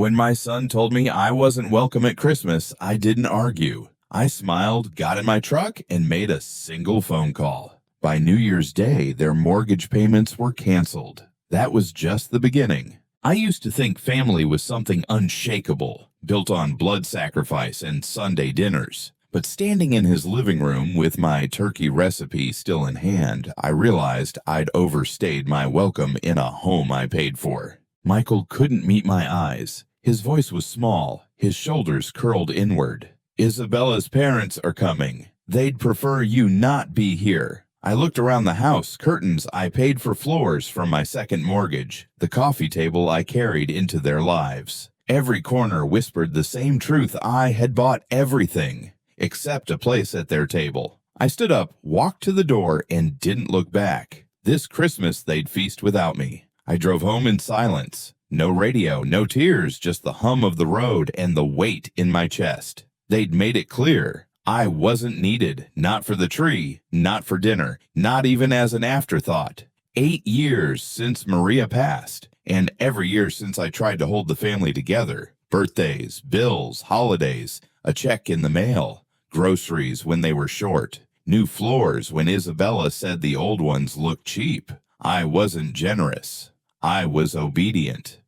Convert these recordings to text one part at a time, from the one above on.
When my son told me I wasn't welcome at Christmas, I didn't argue. I smiled, got in my truck, and made a single phone call. By New Year's Day, their mortgage payments were canceled. That was just the beginning. I used to think family was something unshakable, built on blood sacrifice and Sunday dinners. But standing in his living room with my turkey recipe still in hand, I realized I'd overstayed my welcome in a home I paid for. Michael couldn't meet my eyes. His voice was small, his shoulders curled inward. "Isabella's parents are coming. They'd prefer you not be here." I looked around the house, curtains I paid for floors from my second mortgage, the coffee table I carried into their lives. Every corner whispered the same truth: I had bought everything, except a place at their table. I stood up, walked to the door, and didn't look back. This Christmas they'd feast without me. I drove home in silence. No radio, no tears, just the hum of the road and the weight in my chest. They'd made it clear. I wasn't needed, not for the tree, not for dinner, not even as an afterthought. 8 years since Maria passed, and every year since I tried to hold the family together. Birthdays, bills, holidays, a check in the mail, groceries when they were short, new floors when Isabella said the old ones looked cheap. I wasn't generous. I was obedient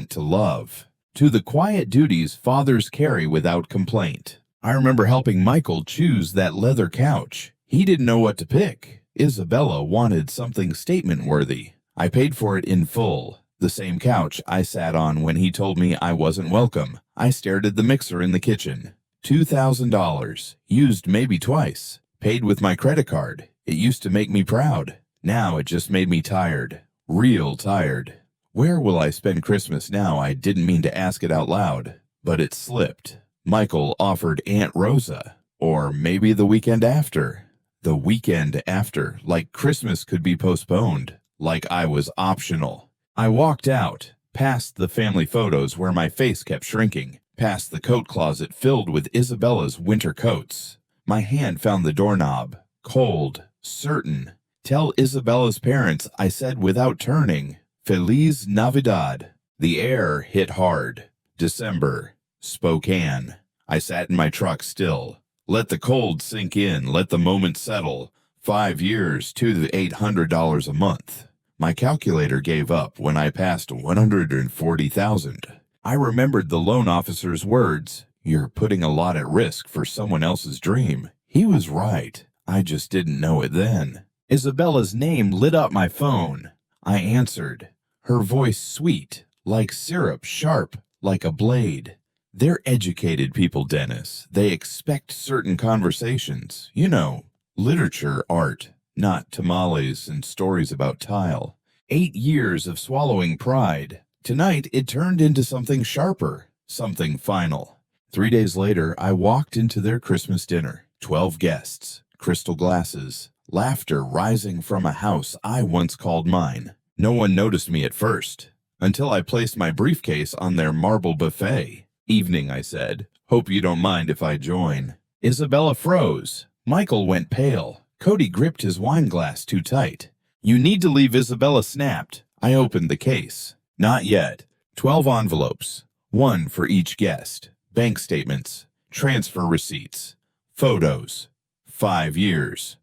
to love, to the quiet duties fathers carry without complaint. I remember helping Michael choose that leather couch. He didn't know what to pick. Isabella wanted something statement-worthy. I paid for it in full. The same couch I sat on when he told me I wasn't welcome. I stared at the mixer in the kitchen. $2,000. Used maybe twice. Paid with my credit card. It used to make me proud. Now it just made me tired. Real tired. Where will I spend Christmas now? I didn't mean to ask it out loud, but it slipped. Michael offered Aunt Rosa, or maybe the weekend after. The weekend after, like Christmas could be postponed, like I was optional. I walked out, past the family photos where my face kept shrinking, past the coat closet filled with Isabella's winter coats. My hand found the doorknob, cold, certain. "Tell Isabella's parents," I said without turning. "Feliz Navidad." The air hit hard. December. Spokane. I sat in my truck still. Let the cold sink in. Let the moment settle. 5 years to the $800 a month. My calculator gave up when I passed 140,000. I remembered the loan officer's words. "You're putting a lot at risk for someone else's dream." He was right. I just didn't know it then. Isabella's name lit up my phone. I answered. Her voice sweet, like syrup, sharp, like a blade. They're educated people, Dennis. They expect certain conversations. You know, literature, art, not tamales and stories about tile. 8 years of swallowing pride. Tonight, it turned into something sharper, something final. 3 days later, I walked into their Christmas dinner. 12 guests, crystal glasses, laughter rising from a house I once called mine. No one noticed me at first, until I placed my briefcase on their marble buffet. "Evening," I said. "Hope you don't mind if I join." Isabella froze. Michael went pale. Cody gripped his wine glass too tight. "You need to leave," Isabella snapped. I opened the case. Not yet. 12 envelopes, one for each guest. Bank statements, transfer receipts, photos. 5 years.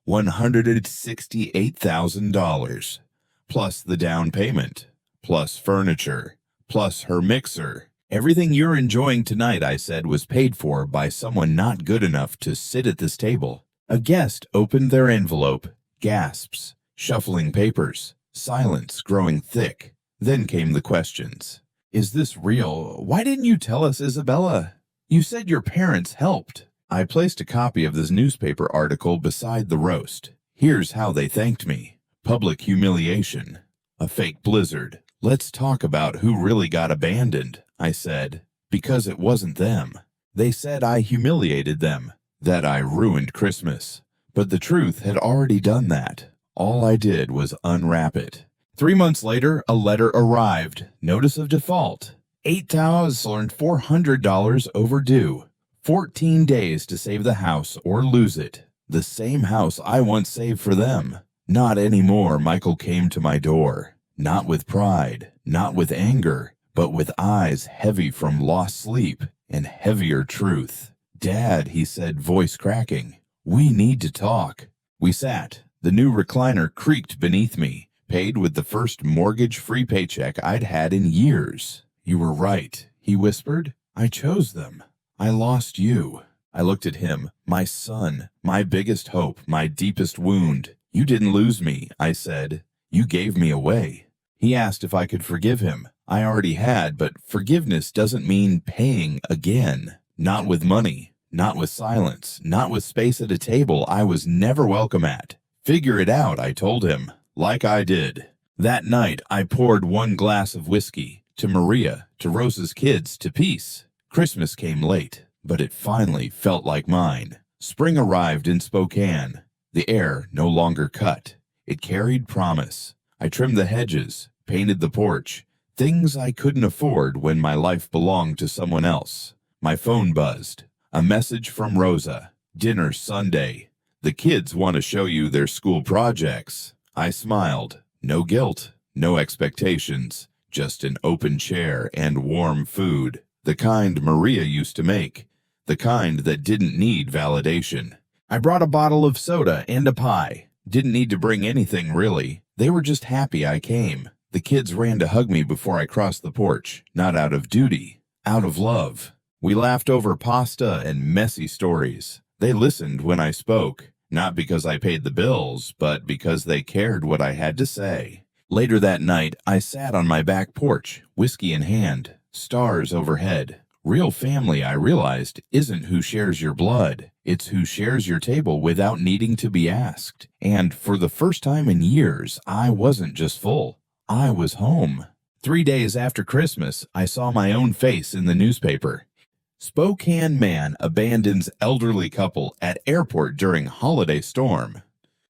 $168,000. Plus the down payment. Plus furniture. Plus her mixer. "Everything you're enjoying tonight," I said, "was paid for by someone not good enough to sit at this table." A guest opened their envelope. Gasps. Shuffling papers. Silence growing thick. Then came the questions. "Is this real? Why didn't you tell us, Isabella? You said your parents helped." I placed a copy of this newspaper article beside the roast. "Here's how they thanked me. Public humiliation. A fake blizzard. Let's talk about who really got abandoned," I said, because it wasn't them. They said I humiliated them, that I ruined Christmas. But the truth had already done that. All I did was unwrap it. 3 months later, a letter arrived. Notice of default. $8,400 overdue. 14 days to save the house or lose it. The same house I once saved for them. Not anymore. Michael came to my door. Not with pride, not with anger, but with eyes heavy from lost sleep and heavier truth. "Dad," he said, voice cracking, "we need to talk." We sat. The new recliner creaked beneath me, paid with the first mortgage-free paycheck I'd had in years. "You were right," he whispered. "I chose them. I lost you." I looked at him, my son, my biggest hope, my deepest wound. "You didn't lose me," I said. "You gave me away." He asked if I could forgive him. I already had, but forgiveness doesn't mean paying again. Not with money, not with silence, not with space at a table I was never welcome at. "Figure it out," I told him, like I did. That night, I poured one glass of whiskey, to Maria, to Rosa's kids, to peace. Christmas came late, but it finally felt like mine. Spring arrived in Spokane. The air no longer cut. It carried promise. I trimmed the hedges, painted the porch, things I couldn't afford when my life belonged to someone else. My phone buzzed. A message from Rosa. "Dinner Sunday. The kids want to show you their school projects." I smiled. No guilt, no expectations, just an open chair and warm food. The kind Maria used to make. The kind that didn't need validation. I brought a bottle of soda and a pie. Didn't need to bring anything, really. They were just happy I came. The kids ran to hug me before I crossed the porch, not out of duty, out of love. We laughed over pasta and messy stories. They listened when I spoke, not because I paid the bills, but because they cared what I had to say. Later that night, I sat on my back porch, whiskey in hand, stars overhead. Real family, I realized, isn't who shares your blood. It's who shares your table without needing to be asked. And for the first time in years, I wasn't just full. I was home. 3 days after Christmas, I saw my own face in the newspaper. "Spokane man abandons elderly couple at airport during holiday storm."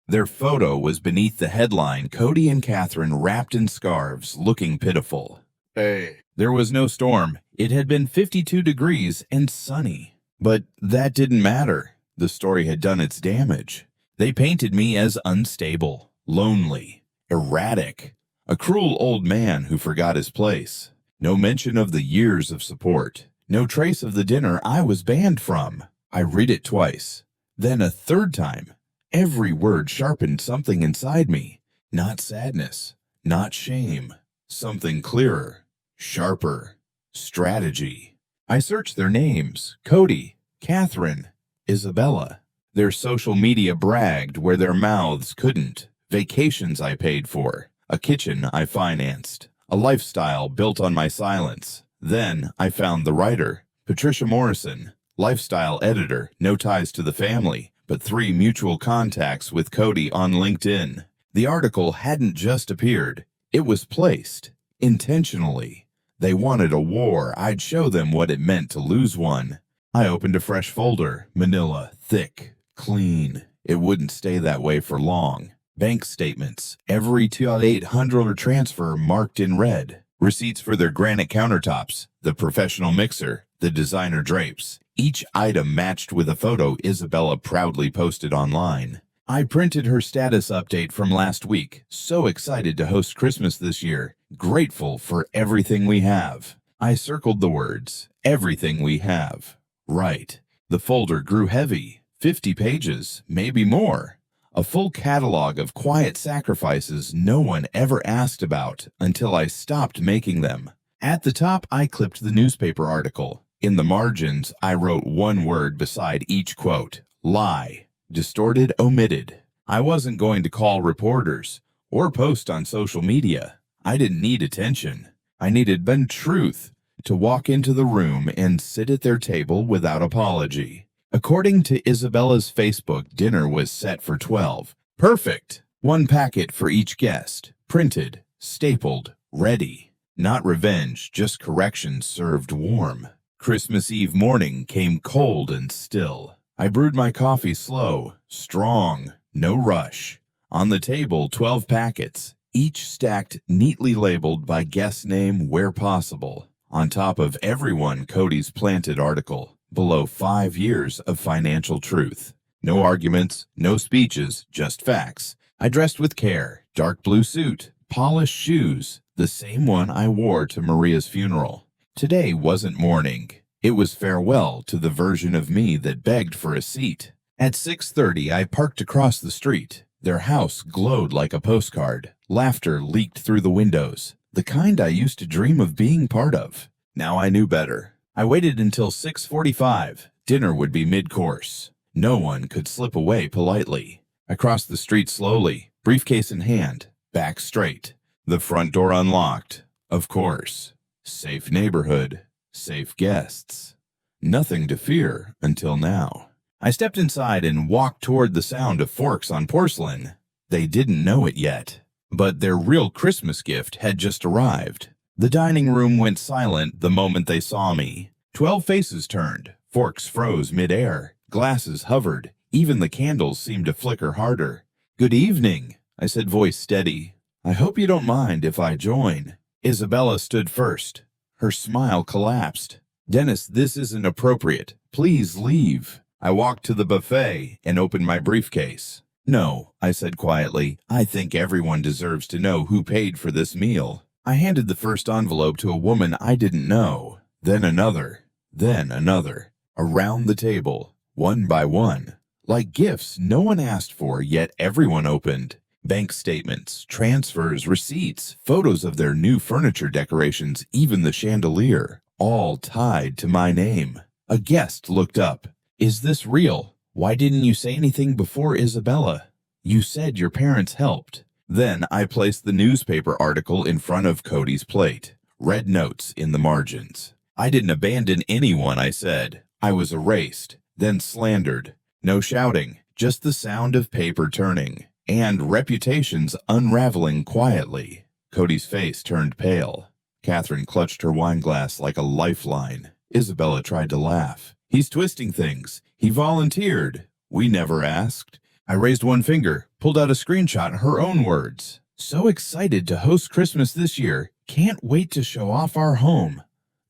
Their photo was beneath the headline, "Cody and Catherine wrapped in scarves, looking pitiful." Hey. There was no storm. It had been 52 degrees and sunny. But that didn't matter. The story had done its damage. They painted me as unstable, lonely, erratic, a cruel old man who forgot his place. No mention of the years of support. No trace of the dinner I was banned from. I read it twice, then a third time. Every word sharpened something inside me. Not sadness, not shame. Something clearer, sharper. Strategy. I searched their names: Cody, Catherine, Isabella. Their social media bragged where their mouths couldn't. Vacations I paid for. A kitchen I financed. A lifestyle built on my silence. Then I found the writer, Patricia Morrison, lifestyle editor, no ties to the family, but 3 mutual contacts with Cody on LinkedIn. The article hadn't just appeared. It was placed, intentionally. They wanted a war. I'd show them what it meant to lose one. I opened a fresh folder, manila, thick, clean. It wouldn't stay that way for long. Bank statements, every $2,800 transfer marked in red. Receipts for their granite countertops, the professional mixer, the designer drapes. Each item matched with a photo Isabella proudly posted online. I printed her status update from last week, so excited to host Christmas this year, grateful for everything we have. I circled the words, everything we have. Right. The folder grew heavy, 50 pages, maybe more. A full catalog of quiet sacrifices no one ever asked about until I stopped making them. At the top, I clipped the newspaper article. In the margins, I wrote one word beside each quote, lie. Distorted, omitted. I wasn't going to call reporters or post on social media. I didn't need attention. I needed truth, to walk into the room and sit at their table without apology. According to Isabella's Facebook, dinner was set for 12. Perfect. 1 packet for each guest. Printed, stapled, ready. Not revenge, just corrections served warm. Christmas Eve morning came cold and still. I brewed my coffee slow, strong, no rush. On the table, 12 packets, each stacked neatly labeled by guest name where possible. On top of everyone, Cody's planted article. Below 5 years of financial truth. No arguments, no speeches, just facts. I dressed with care. Dark blue suit, polished shoes, the same one I wore to Maria's funeral. Today wasn't mourning. It was farewell to the version of me that begged for a seat. At 6:30, I parked across the street. Their house glowed like a postcard. Laughter leaked through the windows, the kind I used to dream of being part of. Now I knew better. I waited until 6:45. Dinner would be mid-course. No one could slip away politely. I crossed the street slowly, briefcase in hand, back straight. The front door unlocked. Of course. Safe neighborhood. Safe guests. Nothing to fear until now. I stepped inside and walked toward the sound of forks on porcelain. They didn't know it yet, but their real Christmas gift had just arrived. The dining room went silent the moment they saw me. 12 faces turned. Forks froze midair. Glasses hovered. Even the candles seemed to flicker harder. "Good evening," I said, voice steady. "I hope you don't mind if I join." Isabella stood first. Her smile collapsed. "Dennis, this isn't appropriate. Please leave." I walked to the buffet and opened my briefcase. "No," I said quietly. "I think everyone deserves to know who paid for this meal." I handed the first envelope to a woman I didn't know. Then another. Then another. Around the table. One by one. Like gifts no one asked for, yet everyone opened. Bank statements, transfers, receipts, photos of their new furniture decorations, even the chandelier. All tied to my name. A guest looked up. "Is this real? Why didn't you say anything before, Isabella? You said your parents helped." Then I placed the newspaper article in front of Cody's plate. Red notes in the margins. "I didn't abandon anyone," I said. I was erased, then slandered. No shouting, just the sound of paper turning, and reputations unraveling quietly. Cody's face turned pale. Catherine clutched her wineglass like a lifeline. Isabella tried to laugh. "He's twisting things. He volunteered. We never asked." I raised one finger, pulled out a screenshot, her own words. "So excited to host Christmas this year. Can't wait to show off our home."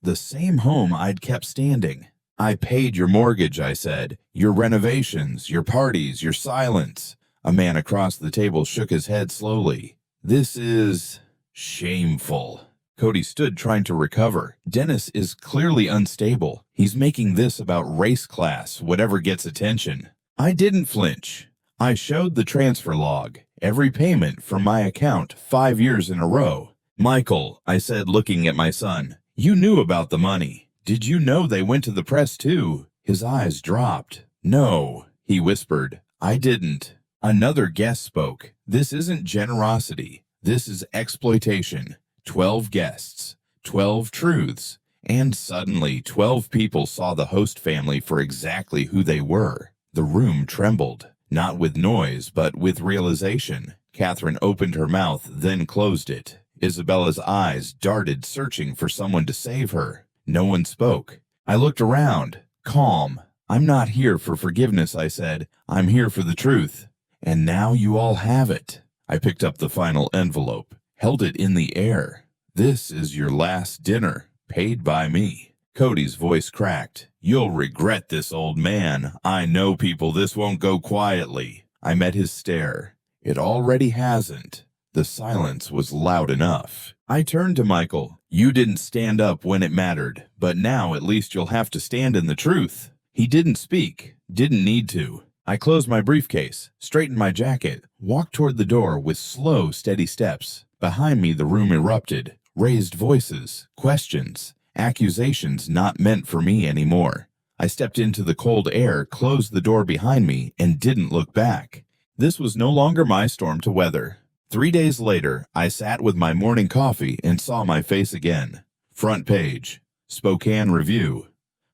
The same home I'd kept standing. "I paid your mortgage," I said. "Your renovations, your parties, your silence." A man across the table shook his head slowly. "This is shameful." Cody stood trying to recover. "Dennis is clearly unstable. He's making this about race class, whatever gets attention." I didn't flinch. I showed the transfer log, every payment from my account 5 years in a row. "Michael," I said, looking at my son, "you knew about the money. Did you know they went to the press too?" His eyes dropped. "No," he whispered. "I didn't." Another guest spoke. "This isn't generosity. This is exploitation. 12 guests, 12 truths." And suddenly 12 people saw the host family for exactly who they were. The room trembled. Not with noise, but with realization. Catherine opened her mouth, then closed it. Isabella's eyes darted, searching for someone to save her. No one spoke. I looked around, calm. "I'm not here for forgiveness," I said. "I'm here for the truth." "And now you all have it." I picked up the final envelope, held it in the air. "This is your last dinner, paid by me." Cody's voice cracked. "You'll regret this, old man. I know people. This won't go quietly." I met his stare. It already hasn't. The silence was loud enough. I turned to Michael. "You didn't stand up when it mattered, but now at least you'll have to stand in the truth." He didn't speak. Didn't need to. I closed my briefcase, straightened my jacket, walked toward the door with slow, steady steps. Behind me, the room erupted. Raised voices, questions, accusations not meant for me anymore. I stepped into the cold air, closed the door behind me, and didn't look back. This was no longer my storm to weather. 3 days later, I sat with my morning coffee and saw my face again. Front page, Spokane Review.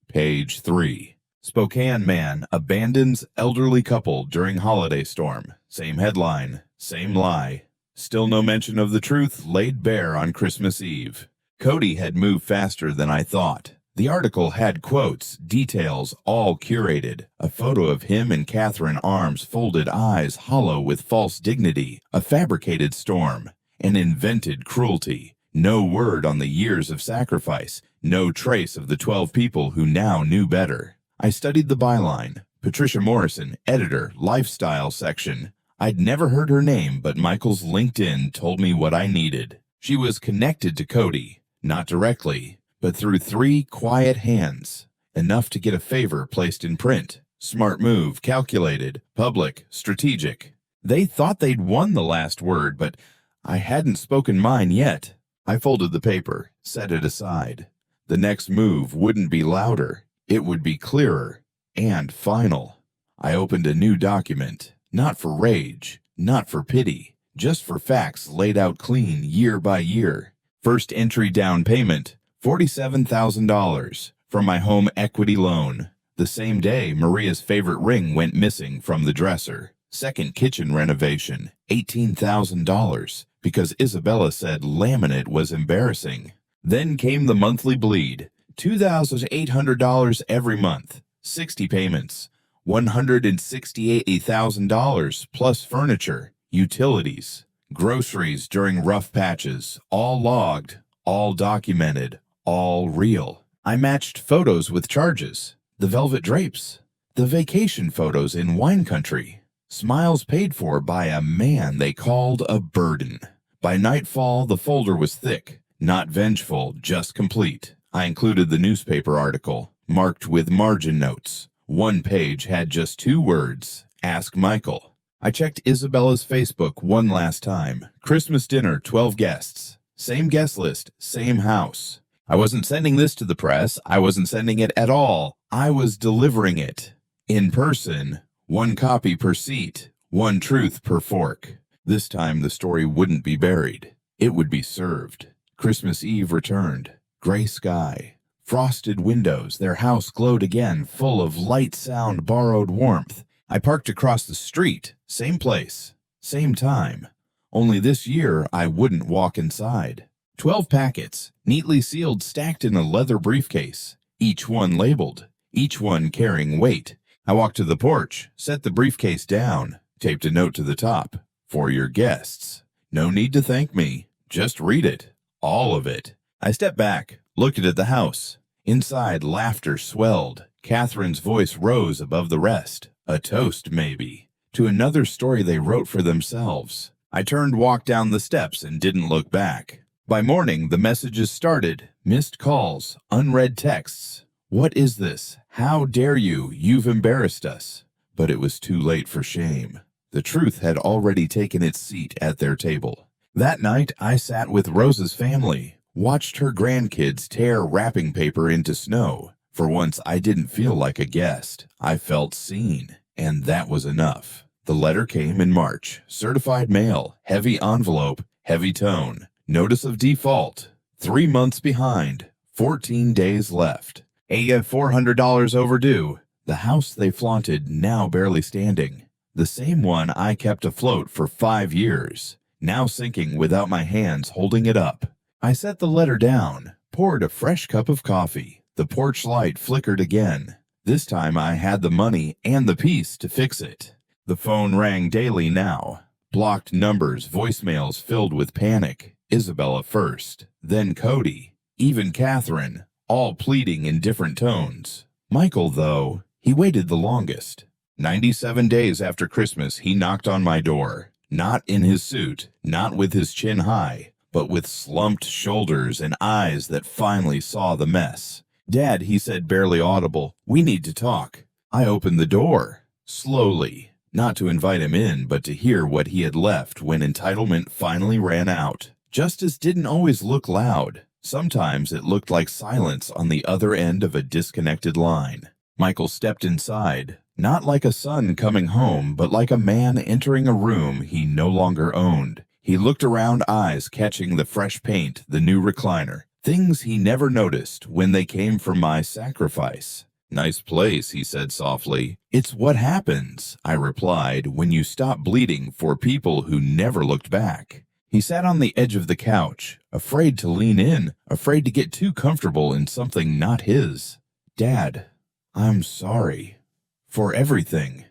Page 3. Spokane man abandons elderly couple during holiday storm. Same headline, same lie. Still no mention of the truth laid bare on Christmas Eve. Cody had moved faster than I thought. The article had quotes, details, all curated. A photo of him and Catherine, arms folded, eyes hollow with false dignity. A fabricated storm. An invented cruelty. No word on the years of sacrifice. No trace of the 12 people who now knew better. I studied the byline. Patricia Morrison, editor, lifestyle section. I'd never heard her name, but Michael's LinkedIn told me what I needed. She was connected to Cody, not directly, but through 3 quiet hands, enough to get a favor placed in print. Smart move, calculated, public, strategic. They thought they'd won the last word, but I hadn't spoken mine yet. I folded the paper, set it aside. The next move wouldn't be louder. It would be clearer and final. I opened a new document, not for rage, not for pity, just for facts laid out clean year by year. First entry down payment, $47,000 from my home equity loan. The same day, Maria's favorite ring went missing from the dresser. Second kitchen renovation, $18,000, because Isabella said laminate was embarrassing. Then came the monthly bleed, $2,800 every month, 60 payments, $168,000 plus furniture, utilities, groceries during rough patches, all logged, all documented, all real. I matched photos with charges, the velvet drapes, the vacation photos in wine country, smiles paid for by a man they called a burden. By nightfall, the folder was thick, not vengeful, just complete. I included the newspaper article, marked with margin notes. One page had just 2 words, Ask Michael. I checked Isabella's Facebook one last time. Christmas dinner, 12 guests. Same guest list, same house. I wasn't sending this to the press. I wasn't sending it at all. I was delivering it. In person, 1 copy per seat, 1 truth per fork. This time the story wouldn't be buried. It would be served. Christmas Eve returned. Gray sky. Frosted windows. Their house glowed again, full of light, sound, borrowed warmth. I parked across the street. Same place. Same time. Only this year I wouldn't walk inside. 12 packets, neatly sealed, stacked in a leather briefcase. Each one labeled. Each one carrying weight. I walked to the porch, set the briefcase down, taped a note to the top. For your guests. No need to thank me. Just read it. All of it. I stepped back, looked at the house. Inside, laughter swelled. Catherine's voice rose above the rest. A toast, maybe, to another story they wrote for themselves. I turned, walked down the steps, and didn't look back. By morning, the messages started. Missed calls, unread texts. What is this? How dare you? You've embarrassed us. But it was too late for shame. The truth had already taken its seat at their table. That night, I sat with Rosa's family, watched her grandkids tear wrapping paper into snow. For once, I didn't feel like a guest. I felt seen, and that was enough. The letter came in March. Certified mail, heavy envelope, heavy tone. Notice of default. 3 months behind. 14 days left. $400 overdue. The house they flaunted now barely standing. The same one I kept afloat for 5 years, now sinking without my hands holding it up. I set the letter down, poured a fresh cup of coffee. The porch light flickered again. This time I had the money and the peace to fix it. The phone rang daily now. Blocked numbers, voicemails filled with panic. Isabella first, then Cody, even Catherine, all pleading in different tones. Michael, though, he waited the longest. 97 days after Christmas, he knocked on my door. Not in his suit, not with his chin high, but with slumped shoulders and eyes that finally saw the mess. Dad, he said, barely audible, we need to talk. I opened the door, slowly, not to invite him in, but to hear what he had left when entitlement finally ran out. Justice didn't always look loud. Sometimes it looked like silence on the other end of a disconnected line. Michael stepped inside. Not like a son coming home, but like a man entering a room he no longer owned. He looked around, eyes catching the fresh paint, the new recliner, things he never noticed when they came from my sacrifice. Nice place, he said softly. It's what happens, I replied, when you stop bleeding for people who never looked back. He sat on the edge of the couch, afraid to lean in, afraid to get too comfortable in something not his. Dad, I'm sorry. For everything.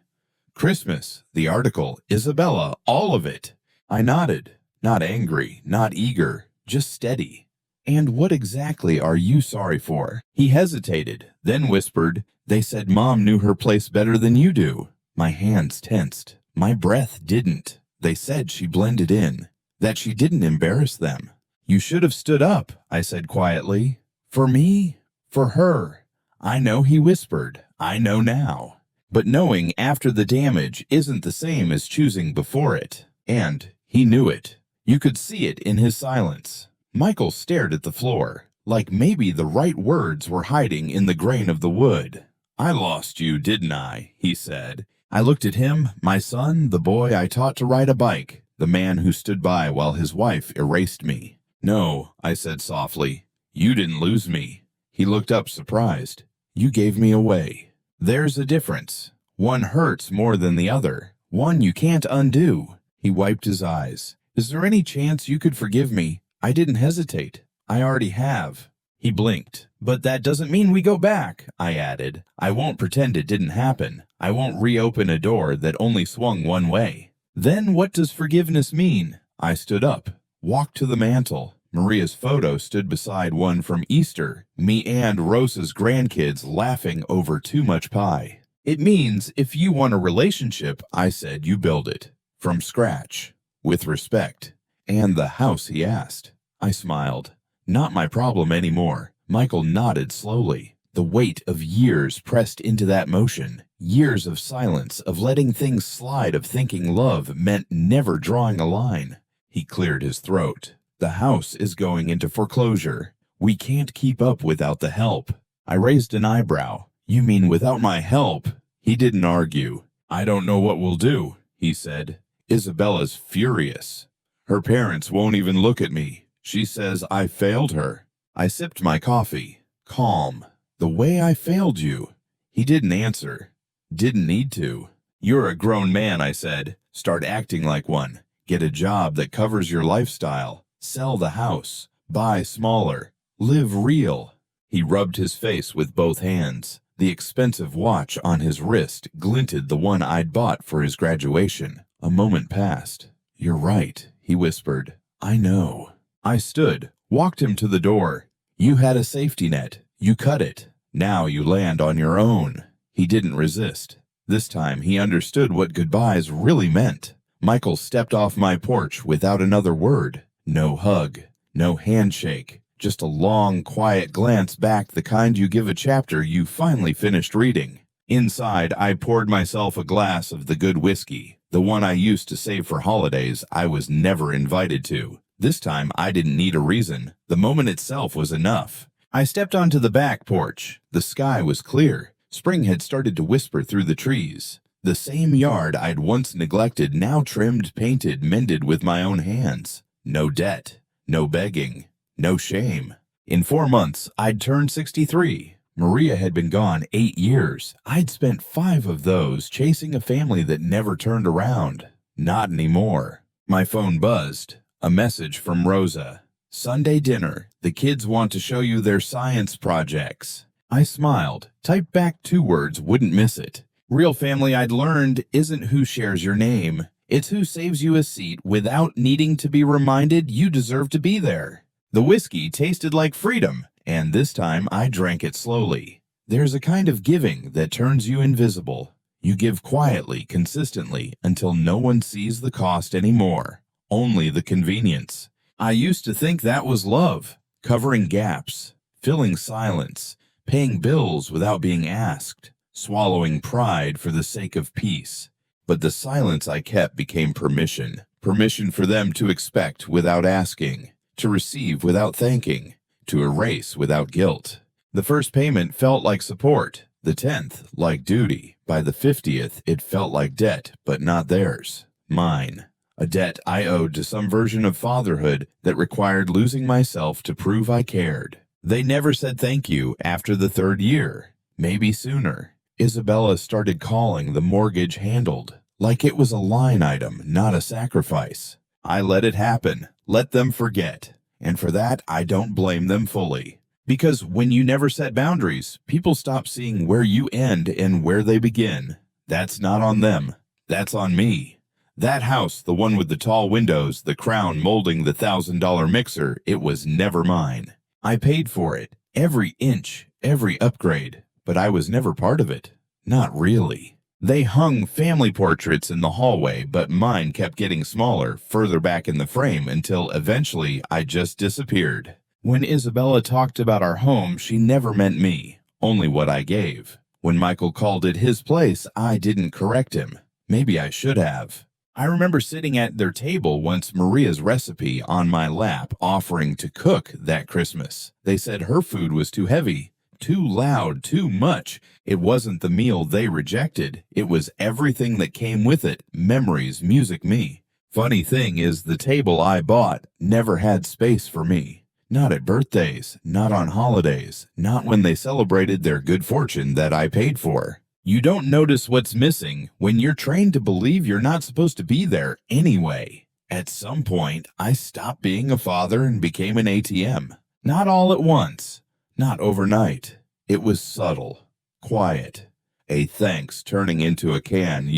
Christmas, the article, Isabella, all of it. I nodded, not angry, not eager, just steady. And what exactly are you sorry for? He hesitated, then whispered, they said Mom knew her place better than you do. My hands tensed. My breath didn't. They said she blended in, that she didn't embarrass them. You should have stood up, I said quietly. For me? For her. I know, he whispered. I know now. But knowing after the damage isn't the same as choosing before it. And he knew it. You could see it in his silence. Michael stared at the floor, like maybe the right words were hiding in the grain of the wood. I lost you, didn't I? He said. I looked at him, my son, the boy I taught to ride a bike, the man who stood by while his wife erased me. No, I said softly. You didn't lose me. He looked up surprised. You gave me away. There's a difference. One hurts more than the other. One you can't undo. He wiped his eyes. Is there any chance you could forgive me? I didn't hesitate. I already have. He blinked. But that doesn't mean we go back, I added. I won't pretend it didn't happen. I won't reopen a door that only swung one way. Then what does forgiveness mean? I stood up, walked to the mantel. Maria's photo stood beside one from Easter, me and Rosa's grandkids laughing over too much pie. It means if you want a relationship, I said, you build it. From scratch. With respect. And the house, he asked. I smiled. Not my problem anymore. Michael nodded slowly. The weight of years pressed into that motion. Years of silence, of letting things slide, of thinking love meant never drawing a line. He cleared his throat. The house is going into foreclosure. We can't keep up without the help. I raised an eyebrow. You mean without my help? He didn't argue. I don't know what we'll do, he said. Isabella's furious. Her parents won't even look at me. She says I failed her. I sipped my coffee. Calm. The way I failed you. He didn't answer. Didn't need to. You're a grown man, I said. Start acting like one. Get a job that covers your lifestyle. Sell the house. Buy smaller. Live real. He rubbed his face with both hands. The expensive watch on his wrist glinted the one I'd bought for his graduation. A moment passed. You're right, he whispered. I know. I stood, walked him to the door. You had a safety net. You cut it. Now you land on your own. He didn't resist. This time he understood what goodbyes really meant. Michael stepped off my porch without another word. No hug. No handshake. Just a long, quiet glance back, the kind you give a chapter you finally finished reading. Inside, I poured myself a glass of the good whiskey, the one I used to save for holidays I was never invited to. This time, I didn't need a reason. The moment itself was enough. I stepped onto the back porch. The sky was clear. Spring had started to whisper through the trees. The same yard I'd once neglected, now trimmed, painted, mended with my own hands. No debt. No begging. No shame. In 4 months, I'd turned 63. Maria had been gone 8 years. I'd spent 5 of those chasing a family that never turned around. Not anymore. My phone buzzed. A message from Rosa. Sunday dinner. The kids want to show you their science projects. I smiled. Typed back 2 words, wouldn't miss it. Real family, I'd learned, isn't who shares your name. It's who saves you a seat without needing to be reminded you deserve to be there. The whiskey tasted like freedom, and this time I drank it slowly. There's a kind of giving that turns you invisible. You give quietly, consistently, until no one sees the cost anymore. Only the convenience. I used to think that was love. Covering gaps, filling silence, paying bills without being asked, swallowing pride for the sake of peace. But the silence I kept became permission. Permission for them to expect without asking. To receive without thanking, to erase without guilt. The first payment felt like support, the 10th like duty. By the 50th, it felt like debt, but not theirs, mine. A debt I owed to some version of fatherhood that required losing myself to prove I cared. They never said thank you after the 3rd year, maybe sooner. Isabella started calling the mortgage handled, like it was a line item, not a sacrifice. I let it happen, let them forget. And for that, I don't blame them fully. Because when you never set boundaries, people stop seeing where you end and where they begin. That's not on them. That's on me. That house, the one with the tall windows, the crown molding the $1,000 mixer, it was never mine. I paid for it, every inch, every upgrade, but I was never part of it. Not really. They hung family portraits in the hallway, but mine kept getting smaller, further back in the frame, until eventually I just disappeared. When Isabella talked about our home, she never meant me, only what I gave. When Michael called it his place, I didn't correct him. Maybe I should have. I remember sitting at their table once, Maria's recipe on my lap, offering to cook that Christmas. They said her food was too heavy, too loud, too much. It wasn't the meal they rejected. It was everything that came with it. Memories, music, me. Funny thing is, the table I bought never had space for me. Not at birthdays, not on holidays, not when they celebrated their good fortune that I paid for. You don't notice what's missing when you're trained to believe you're not supposed to be there anyway. At some point, I stopped being a father and became an ATM. Not all at once. Not overnight. It was subtle, quiet. A thanks turning into a can,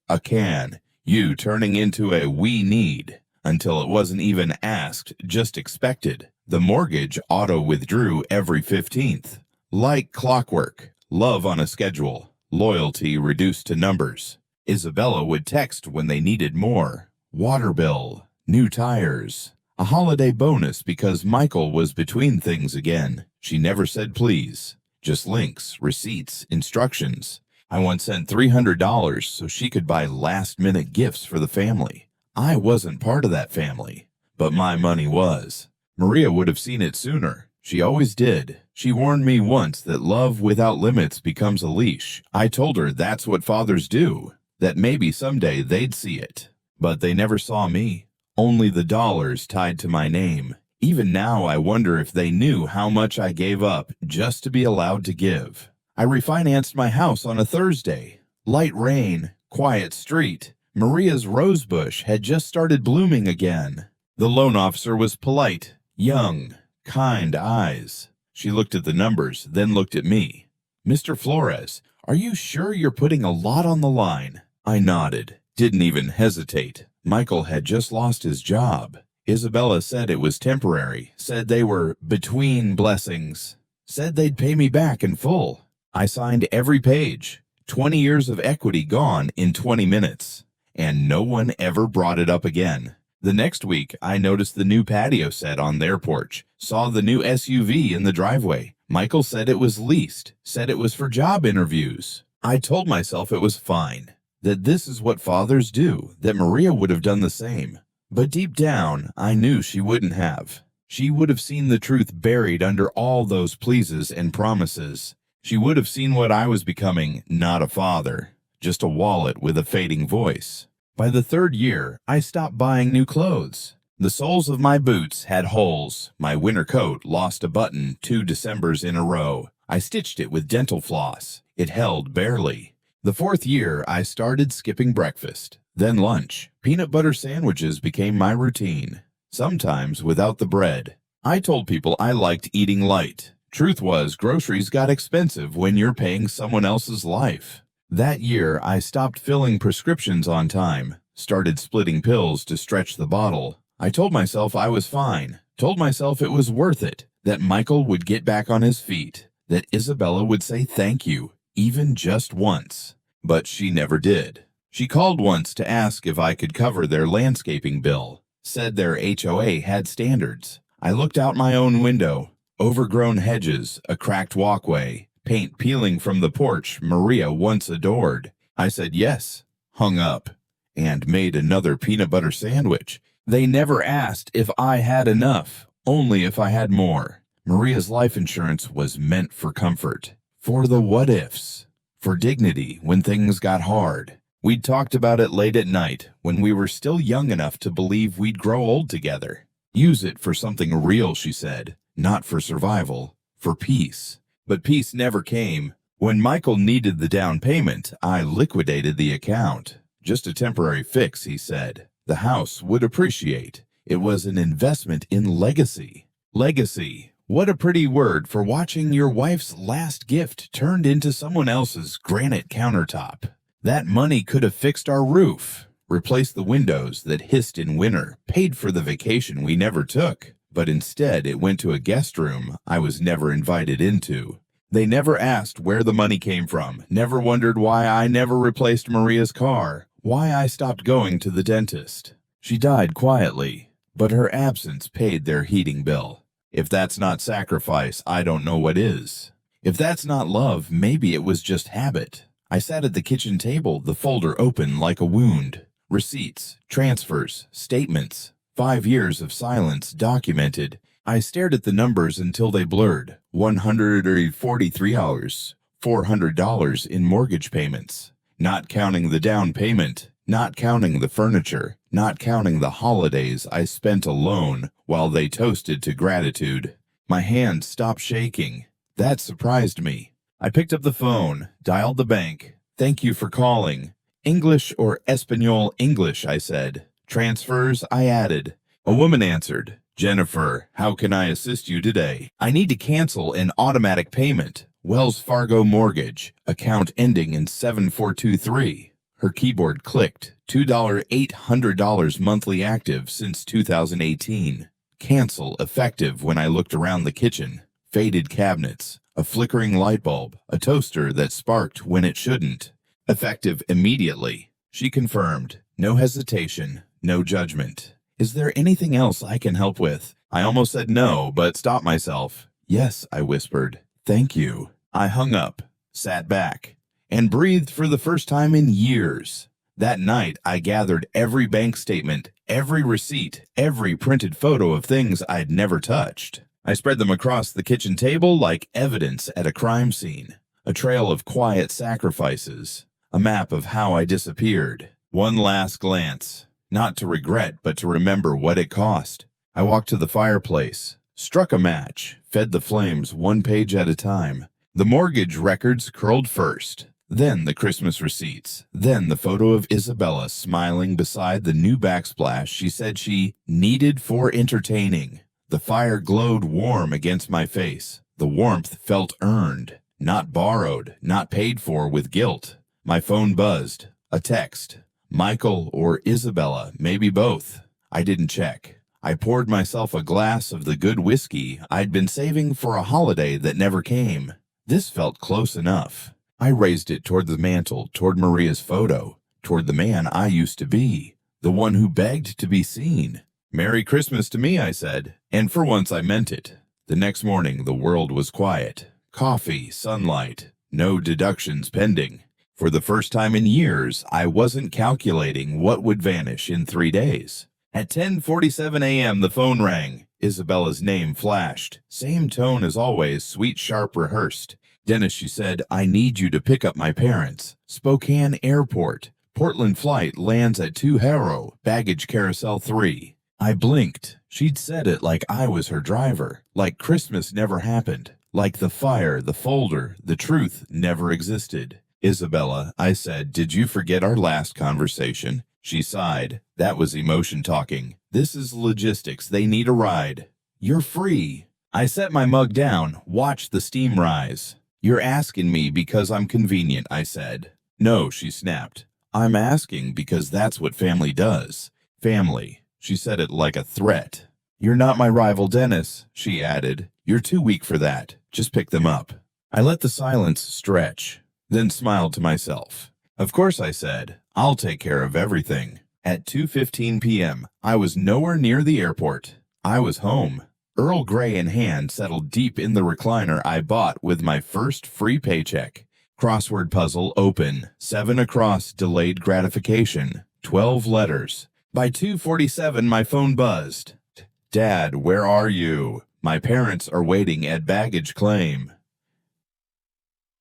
a can, you turning into a we need, until it wasn't even asked, just expected. The mortgage auto-withdrew every 15th. Like clockwork, love on a schedule, loyalty reduced to numbers. Isabella would text when they needed more. Water bill, new tires, a holiday bonus because Michael was between things again. She never said please, just links, receipts, instructions. I once sent $300 so she could buy last-minute gifts for the family. I wasn't part of that family, but my money was. Maria would have seen it sooner. She always did. She warned me once that love without limits becomes a leash. I told her that's what fathers do, that maybe someday they'd see it. But they never saw me, only the dollars tied to my name. Even now, I wonder if they knew how much I gave up just to be allowed to give. I refinanced my house on a Thursday. Light rain, quiet street. Maria's rosebush had just started blooming again. The loan officer was polite, young, kind eyes. She looked at the numbers, then looked at me. "Mr. Flores, are you sure you're putting a lot on the line?" I nodded, didn't even hesitate. Michael had just lost his job. Isabella said it was temporary, said they were between blessings, said they'd pay me back in full. I signed every page. 20 years of equity gone in 20 minutes. And no one ever brought it up again. The next week, I noticed the new patio set on their porch, saw the new SUV in the driveway. Michael said it was leased, said it was for job interviews. I told myself it was fine, that this is what fathers do, that Maria would have done the same. But deep down, I knew she wouldn't have. She would have seen the truth buried under all those pleases and promises. She would have seen what I was becoming, not a father, just a wallet with a fading voice. By the 3rd year, I stopped buying new clothes. The soles of my boots had holes. My winter coat lost a button 2 Decembers in a row. I stitched it with dental floss. It held barely. The 4th year, I started skipping breakfast. Then lunch. Peanut butter sandwiches became my routine, sometimes without the bread. I told people I liked eating light. Truth was, groceries got expensive when you're paying someone else's life. That year, I stopped filling prescriptions on time, started splitting pills to stretch the bottle. I told myself I was fine, told myself it was worth it, that Michael would get back on his feet, that Isabella would say thank you, even just once. But she never did. She called once to ask if I could cover their landscaping bill, said their HOA had standards. I looked out my own window, overgrown hedges, a cracked walkway, paint peeling from the porch Maria once adored. I said yes, hung up, and made another peanut butter sandwich. They never asked if I had enough, only if I had more. Maria's life insurance was meant for comfort, for the what-ifs, for dignity when things got hard. We'd talked about it late at night when we were still young enough to believe we'd grow old together. Use it for something real, she said, not for survival, for peace. But peace never came. When Michael needed the down payment, I liquidated the account. Just a temporary fix, he said. The house would appreciate. It was an investment in legacy. Legacy. What a pretty word for watching your wife's last gift turned into someone else's granite countertop. That money could have fixed our roof, replaced the windows that hissed in winter, paid for the vacation we never took. But instead, it went to a guest room I was never invited into. They never asked where the money came from, never wondered why I never replaced Maria's car, why I stopped going to the dentist. She died quietly, but her absence paid their heating bill. If that's not sacrifice, I don't know what is. If that's not love, maybe it was just habit. I sat at the kitchen table, the folder open like a wound. Receipts, transfers, statements, 5 years of silence documented. I stared at the numbers until they blurred. $143, $400 in mortgage payments. Not counting the down payment, not counting the furniture, not counting the holidays I spent alone while they toasted to gratitude. My hand stopped shaking. That surprised me. I picked up the phone, dialed the bank. Thank you for calling. English or Espanol English, I said. Transfers, I added. A woman answered. Jennifer, how can I assist you today? I need to cancel an automatic payment. Wells Fargo mortgage, account ending in 7423. Her keyboard clicked. $800 monthly active since 2018. Cancel effective when I looked around the kitchen. Faded cabinets, a flickering light bulb, a toaster that sparked when it shouldn't. Effective immediately. She confirmed. No hesitation, no judgment. Is there anything else I can help with? I almost said no, but stopped myself. Yes, I whispered. Thank you. I hung up, sat back, and breathed for the first time in years. That night, I gathered every bank statement, every receipt, every printed photo of things I'd never touched. I spread them across the kitchen table like evidence at a crime scene. A trail of quiet sacrifices. A map of how I disappeared. One last glance. Not to regret, but to remember what it cost. I walked to the fireplace, struck a match, fed the flames one page at a time. The mortgage records curled first, then the Christmas receipts, then the photo of Isabella smiling beside the new backsplash she said she needed for entertaining. The fire glowed warm against my face. The warmth felt earned, not borrowed, not paid for with guilt. My phone buzzed. A text. Michael or Isabella, maybe both. I didn't check. I poured myself a glass of the good whiskey I'd been saving for a holiday that never came. This felt close enough. I raised it toward the mantel, toward Maria's photo, toward the man I used to be, the one who begged to be seen. Merry Christmas to me, I said, and for once I meant it. The next morning, the world was quiet. Coffee, sunlight, no deductions pending. For the first time in years, I wasn't calculating what would vanish in 3 days. At 10:47 a.m., the phone rang. Isabella's name flashed. Same tone as always, sweet, sharp, rehearsed. Dennis, she said, I need you to pick up my parents. Spokane Airport. Portland flight lands at 2 Harrow, baggage carousel 3. I blinked. She'd said it like I was her driver, like Christmas never happened, like the fire, the folder, the truth never existed. Isabella, I said, did you forget our last conversation? She sighed. That was emotion talking. This is logistics. They need a ride. You're free. I set my mug down, watched the steam rise. You're asking me because I'm convenient, I said. No, she snapped. I'm asking because that's what family does. Family. She said it like a threat. You're not my rival, Dennis, she added. You're too weak for that. Just pick them up. I let the silence stretch, then smiled to myself. Of course, I said. I'll take care of everything. At 2:15 p.m., I was nowhere near the airport. I was home. Earl Grey in hand, settled deep in the recliner I bought with my first free paycheck. Crossword puzzle open. 7 across delayed gratification. 12 letters. By 2:47, my phone buzzed. Dad, where are you? My parents are waiting at baggage claim.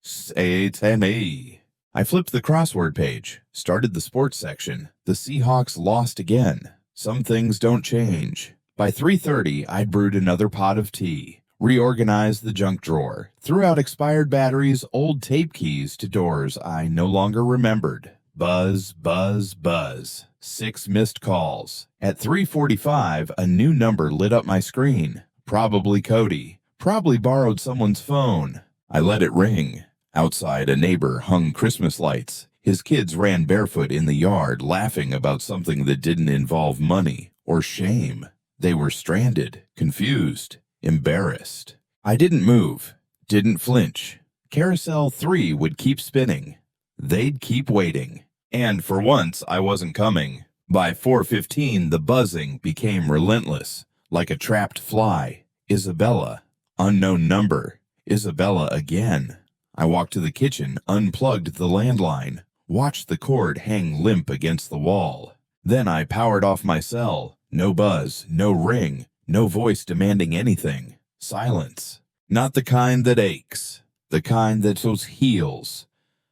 Say to me. I flipped the crossword page, started the sports section. The Seahawks lost again. Some things don't change. By 3:30, I'd brewed another pot of tea, reorganized the junk drawer, threw out expired batteries, old tape keys to doors I no longer remembered. Buzz, buzz, buzz. 6 missed calls. At 3:45, a new number lit up my screen. Probably Cody. Probably borrowed someone's phone. I let it ring. Outside, a neighbor hung Christmas lights. His kids ran barefoot in the yard, laughing about something that didn't involve money or shame. They were stranded, confused, embarrassed. I didn't move. Didn't flinch. Carousel 3 would keep spinning. They'd keep waiting. And for once, I wasn't coming. By 4:15, the buzzing became relentless, like a trapped fly. Isabella. Unknown number. Isabella again. I walked to the kitchen, unplugged the landline, watched the cord hang limp against the wall. Then I powered off my cell. No buzz, no ring, no voice demanding anything. Silence. Not the kind that aches, the kind that heals.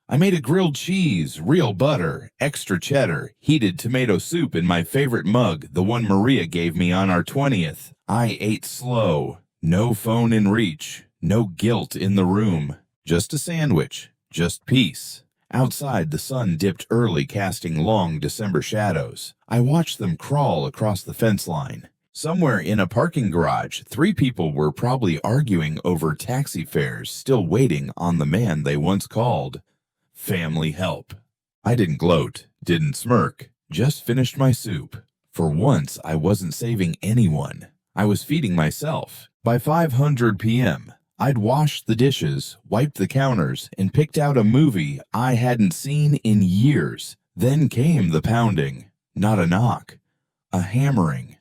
I made a grilled cheese, real butter, extra cheddar, heated tomato soup in my favorite mug, the one Maria gave me on our 20th. I ate slow. No phone in reach. No guilt in the room. Just a sandwich. Just peace. Outside, the sun dipped early, casting long December shadows. I watched them crawl across the fence line. Somewhere in a parking garage, 3 people were probably arguing over taxi fares, still waiting on the man they once called family help. I didn't gloat, didn't smirk, just finished my soup. For once, I wasn't saving anyone. I was feeding myself. By 5:00 p.m., I'd washed the dishes, wiped the counters, and picked out a movie I hadn't seen in years. Then came the pounding. Not a knock. A hammering.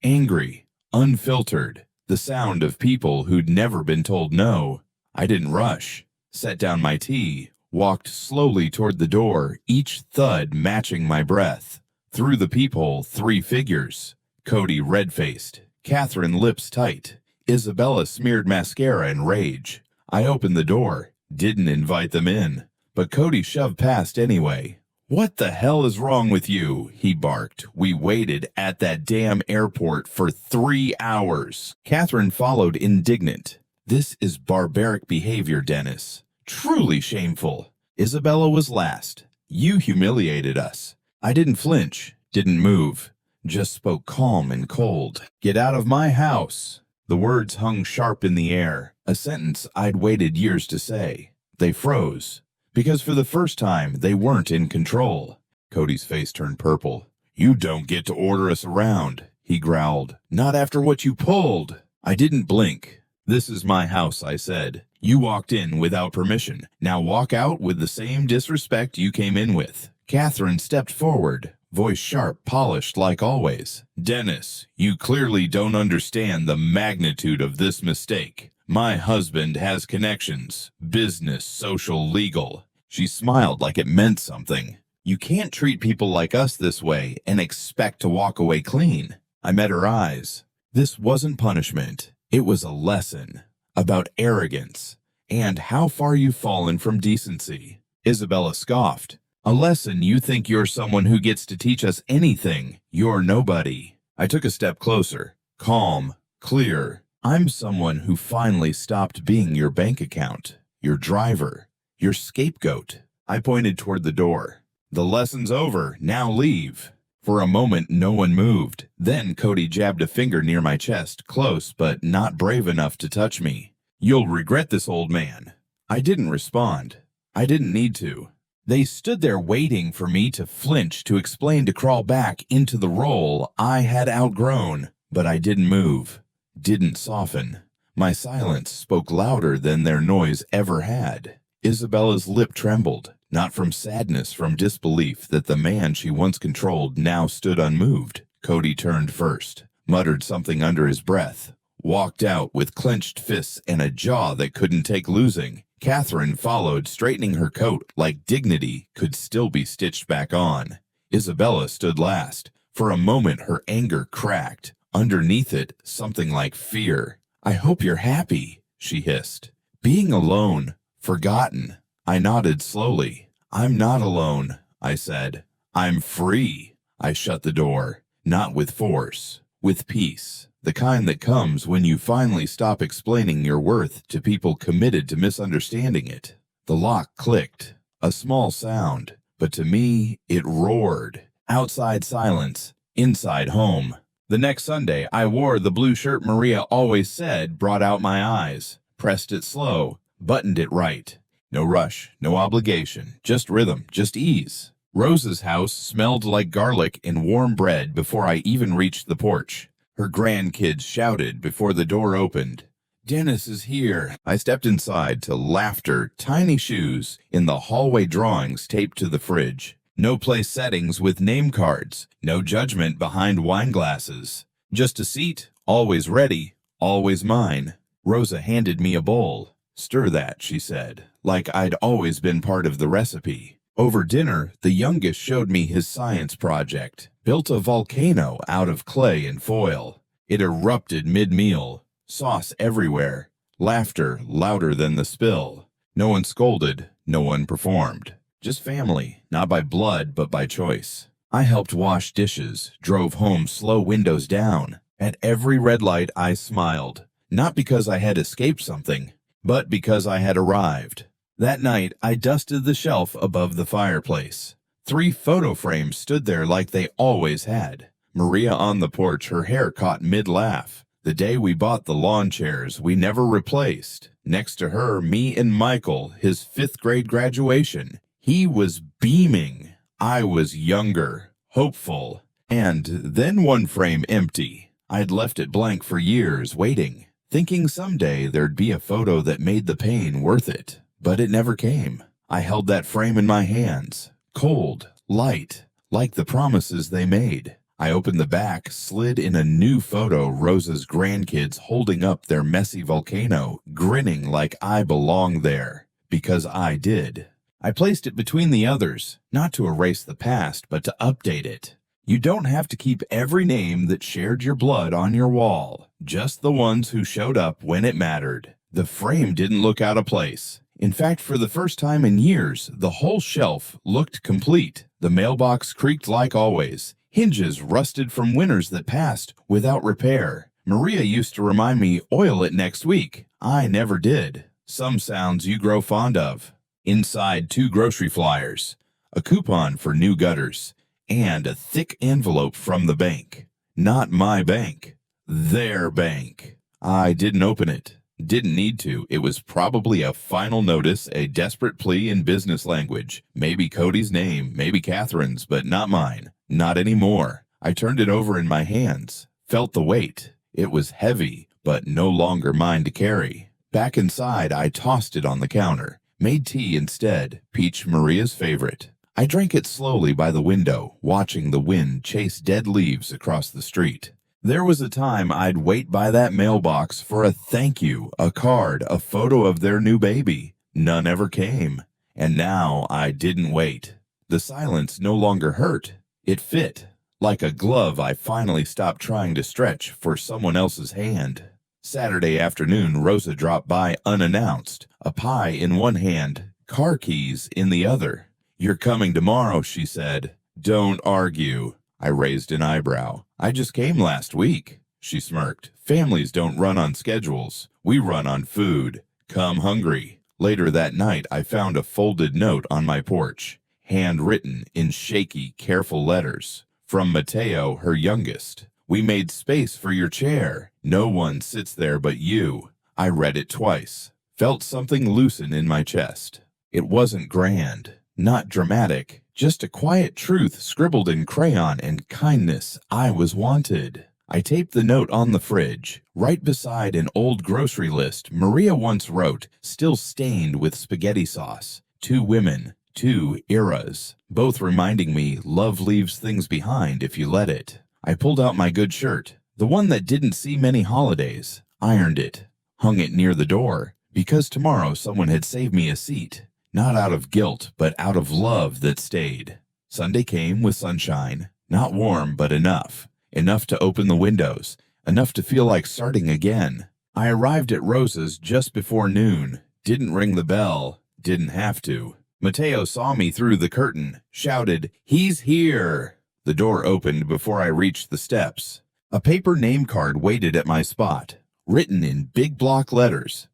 Angry. Unfiltered. The sound of people who'd never been told no. I didn't rush. Set down my tea. Walked slowly toward the door, each thud matching my breath. Through the peephole, 3 figures. Cody red-faced. Catherine lips tight. Isabella smeared mascara in rage. I opened the door. Didn't invite them in. But Cody shoved past anyway. "What the hell is wrong with you?" he barked. "We waited at that damn airport for 3 hours. Catherine followed indignant. "This is barbaric behavior, Dennis. Truly shameful." Isabella was last. "You humiliated us." I didn't flinch, didn't move, just spoke calm and cold. "Get out of my house." The words hung sharp in the air, a sentence I'd waited years to say. They froze, because for the first time they weren't in control. Cody's face turned purple. "You don't get to order us around," he growled. "Not after what you pulled." I didn't blink. "This is my house," I said. "You walked in without permission. Now walk out with the same disrespect you came in with." Catherine stepped forward, voice sharp, polished like always. "Dennis, you clearly don't understand the magnitude of this mistake. My husband has connections, business, social, legal." She smiled like it meant something. "You can't treat people like us this way and expect to walk away clean." I met her eyes. This wasn't punishment. It was a lesson about arrogance and how far you've fallen from decency. Isabella scoffed. "A lesson you think you're someone who gets to teach us anything. You're nobody." I took a step closer, calm, clear. "I'm someone who finally stopped being your bank account, your driver, your scapegoat." I pointed toward the door. "The lesson's over. Now leave." For a moment, no one moved. Then Cody jabbed a finger near my chest, close but not brave enough to touch me. "You'll regret this, old man." I didn't respond. I didn't need to. They stood there waiting for me to flinch, to explain, to crawl back into the role I had outgrown. But I didn't move, didn't soften. My silence spoke louder than their noise ever had. Isabella's lip trembled, not from sadness, from disbelief that the man she once controlled now stood unmoved. Cody turned first, muttered something under his breath, walked out with clenched fists and a jaw that couldn't take losing. Catherine followed, straightening her coat like dignity could still be stitched back on. Isabella stood last. For a moment, her anger cracked. Underneath it, something like fear. "I hope you're happy," she hissed. "Being alone, forgotten." I nodded slowly. "I'm not alone," I said. "I'm free." I shut the door, not with force, with peace. The kind that comes when you finally stop explaining your worth to people committed to misunderstanding it. The lock clicked, a small sound, but to me, it roared. Outside silence, inside home. The next Sunday, I wore the blue shirt Maria always said brought out my eyes, pressed it slow, buttoned it right. No rush, no obligation, just rhythm, just ease. Rose's house smelled like garlic and warm bread before I even reached the porch. Her grandkids shouted before the door opened. Dennis is here. I stepped inside to laughter, tiny shoes in the hallway drawings taped to the fridge. No place settings with name cards. No judgment behind wine glasses. Just a seat, always ready, always mine. Rosa handed me a bowl. Stir that, she said, like I'd always been part of the recipe. Over dinner, the youngest showed me his science project. Built a volcano out of clay and foil. It erupted mid-meal. Sauce everywhere. Laughter louder than the spill. No one scolded, no one performed. Just family, not by blood, but by choice. I helped wash dishes, drove home slow windows down. At every red light I smiled, not because I had escaped something, but because I had arrived. That night I dusted the shelf above the fireplace. 3 photo frames stood there like they always had. Maria on the porch, her hair caught mid-laugh. The day we bought the lawn chairs we never replaced. Next to her, me and Michael, his 5th grade graduation. He was beaming. I was younger, hopeful. And then one frame empty. I'd left it blank for years, waiting, thinking someday there'd be a photo that made the pain worth it. But it never came. I held that frame in my hands, cold, light, like the promises they made. I opened the back, slid in a new photo, Rosa's grandkids holding up their messy volcano, grinning like I belonged there, because I did. I placed it between the others, not to erase the past, but to update it. You don't have to keep every name that shared your blood on your wall, just the ones who showed up when it mattered. The frame didn't look out of place. In fact, for the first time in years, the whole shelf looked complete. The mailbox creaked like always. Hinges rusted from winters that passed without repair. Maria used to remind me, oil it next week. I never did. Some sounds you grow fond of. Inside 2 grocery flyers, a coupon for new gutters, and a thick envelope from the bank. Not my bank. Their bank. I didn't open it. Didn't need to. It was probably a final notice, a desperate plea in business language. Maybe Cody's name, maybe Catherine's, but not mine. Not anymore. I turned it over in my hands, felt the weight. It was heavy, but no longer mine to carry. Back inside, I tossed it on the counter. Made tea instead, peach Maria's favorite. I drank it slowly by the window, watching the wind chase dead leaves across the street. There was a time I'd wait by that mailbox for a thank you, a card, a photo of their new baby. None ever came. And now I didn't wait. The silence no longer hurt. It fit. Like a glove I finally stopped trying to stretch for someone else's hand. Saturday afternoon, Rosa dropped by unannounced, a pie in one hand, car keys in the other. "You're coming tomorrow," she said. "Don't argue." I raised an eyebrow. "I just came last week." She smirked. "Families don't run on schedules. We run on food. Come hungry." Later that night, I found a folded note on my porch, handwritten in shaky, careful letters. From Mateo, her youngest. "We made space for your chair. No one sits there but you." I read it twice. Felt something loosen in my chest. It wasn't grand, not dramatic. Just a quiet truth scribbled in crayon and kindness. I was wanted. I taped the note on the fridge, right beside an old grocery list Maria once wrote, still stained with spaghetti sauce. 2 women, 2 eras, both reminding me love leaves things behind if you let it. I pulled out my good shirt, the one that didn't see many holidays, ironed it, hung it near the door, because tomorrow someone had saved me a seat. Not out of guilt, but out of love that stayed. Sunday came with sunshine, not warm, but enough. Enough to open the windows, enough to feel like starting again. I arrived at Rosa's just before noon, didn't ring the bell, didn't have to. Mateo saw me through the curtain, shouted, "He's here!" The door opened before I reached the steps. A paper name card waited at my spot, written in big block letters.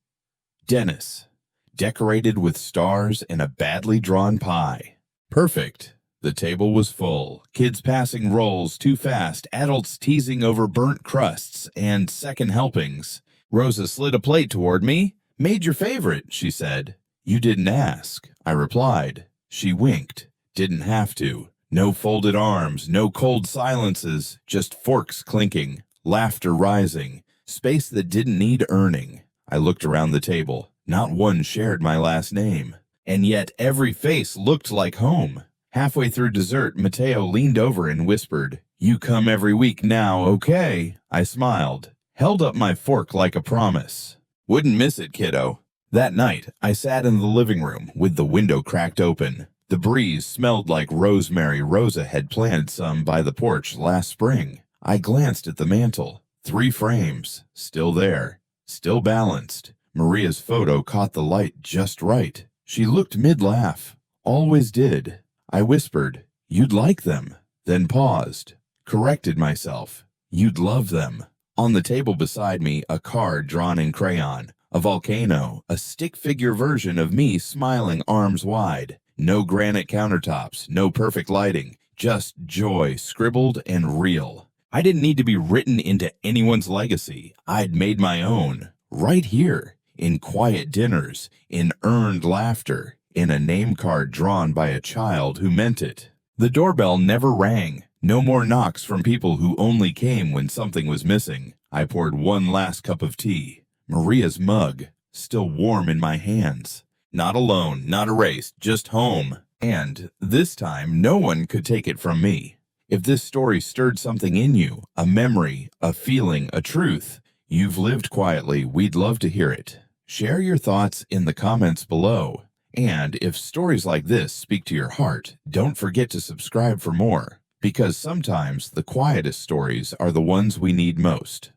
Dennis. Decorated with stars and a badly drawn pie. Perfect. The table was full. Kids passing rolls too fast, adults teasing over burnt crusts and second helpings. Rosa slid a plate toward me. "Made your favorite," she said. "You didn't ask," I replied. She winked. Didn't have to. No folded arms, no cold silences, just forks clinking, laughter rising, space that didn't need earning. I looked around the table. Not one shared my last name. And yet every face looked like home. Halfway through dessert, Mateo leaned over and whispered, "You come every week now, okay?" I smiled, held up my fork like a promise. "Wouldn't miss it, kiddo." That night, I sat in the living room with the window cracked open. The breeze smelled like rosemary Rosa had planted some by the porch last spring. I glanced at the mantel. 3 frames, still there, still balanced. Maria's photo caught the light just right. She looked mid-laugh. Always did. I whispered, "You'd like them," then paused. Corrected myself. "You'd love them." On the table beside me, a card drawn in crayon. A volcano, a stick figure version of me smiling arms wide. No granite countertops, no perfect lighting, just joy scribbled and real. I didn't need to be written into anyone's legacy. I'd made my own, right here, in quiet dinners, in earned laughter, in a name card drawn by a child who meant it. The doorbell never rang. No more knocks from people who only came when something was missing. I poured one last cup of tea. Maria's mug, still warm in my hands. Not alone, not erased, just home. And this time, no one could take it from me. If this story stirred something in you, a memory, a feeling, a truth, you've lived quietly, we'd love to hear it. Share your thoughts in the comments below. And if stories like this speak to your heart, don't forget to subscribe for more. Because sometimes the quietest stories are the ones we need most.